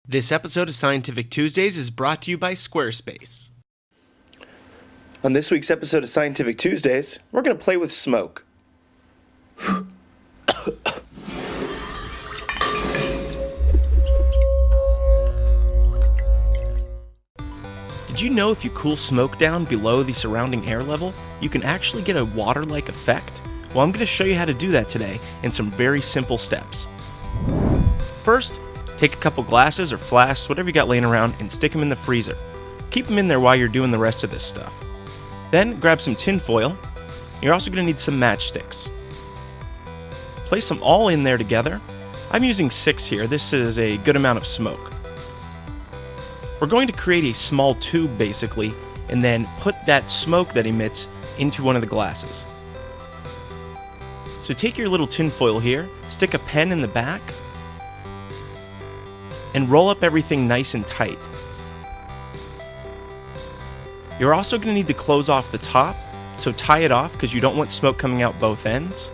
This episode of Scientific Tuesdays is brought to you by Squarespace. On this week's episode of Scientific Tuesdays, we're going to play with smoke. Did you know if you cool smoke down below the surrounding air level, you can actually get a water-like effect? Well, I'm going to show you how to do that today in some very simple steps. First, take a couple glasses or flasks, whatever you got laying around, and stick them in the freezer. Keep them in there while you're doing the rest of this stuff. Then grab some tin foil. You're also going to need some matchsticks. Place them all in there together. I'm using 6 here. This is a good amount of smoke. We're going to create a small tube basically, and then put that smoke that emits into one of the glasses. So take your little tin foil here, stick a pen in the back, and roll up everything nice and tight. You're also going to need to close off the top, so tie it off because you don't want smoke coming out both ends.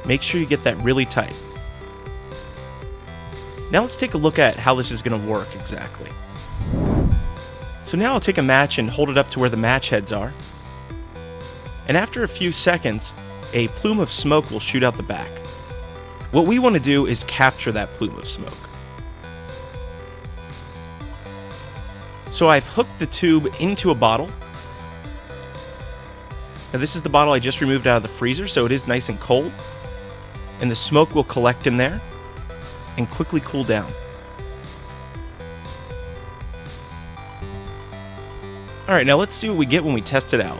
Make sure you get that really tight. Now let's take a look at how this is going to work exactly. So now I'll take a match and hold it up to where the match heads are. And after a few seconds, a plume of smoke will shoot out the back. What we want to do is capture that plume of smoke. So I've hooked the tube into a bottle. Now this is the bottle I just removed out of the freezer, so it is nice and cold. And the smoke will collect in there and quickly cool down. Alright, now let's see what we get when we test it out.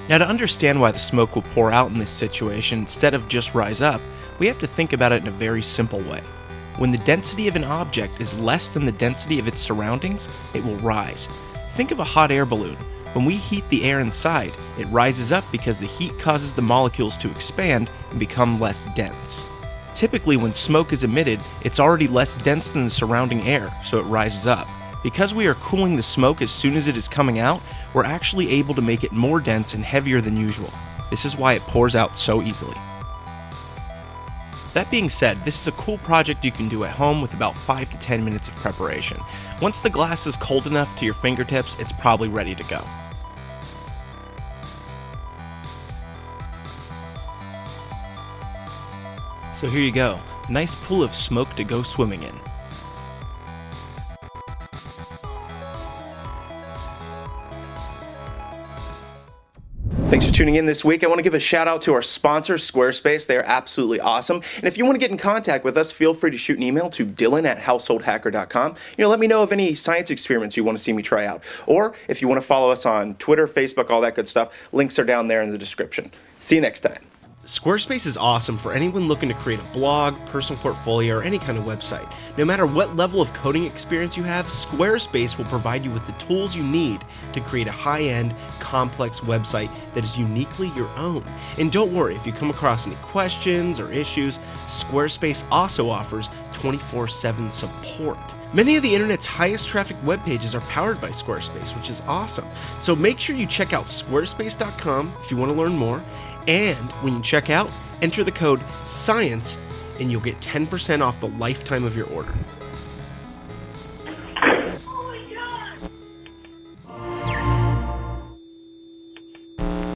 Now, to understand why the smoke will pour out in this situation instead of just rise up, we have to think about it in a very simple way. When the density of an object is less than the density of its surroundings, it will rise. Think of a hot air balloon. When we heat the air inside, it rises up because the heat causes the molecules to expand and become less dense. Typically, when smoke is emitted, it's already less dense than the surrounding air, so it rises up. Because we are cooling the smoke as soon as it is coming out, we're actually able to make it more dense and heavier than usual. This is why it pours out so easily. That being said, this is a cool project you can do at home with about 5 to 10 minutes of preparation. Once the glass is cold enough to your fingertips, it's probably ready to go. So here you go, nice pool of smoke to go swimming in. Thanks for tuning in this week. I want to give a shout out to our sponsor, Squarespace. They are absolutely awesome. And if you want to get in contact with us, feel free to shoot an email to dylan@householdhacker.com. Let me know of any science experiments you want to see me try out. Or if you want to follow us on Twitter, Facebook, all that good stuff, links are down there in the description. See you next time. Squarespace is awesome for anyone looking to create a blog, personal portfolio, or any kind of website. No matter what level of coding experience you have, Squarespace will provide you with the tools you need to create a high-end, complex website that is uniquely your own. And don't worry, if you come across any questions or issues, Squarespace also offers 24/7 support. Many of the internet's highest traffic web pages are powered by Squarespace, which is awesome. So make sure you check out squarespace.com if you want to learn more. And when you check out, enter the code SCIENCE and you'll get 10% off the lifetime of your order.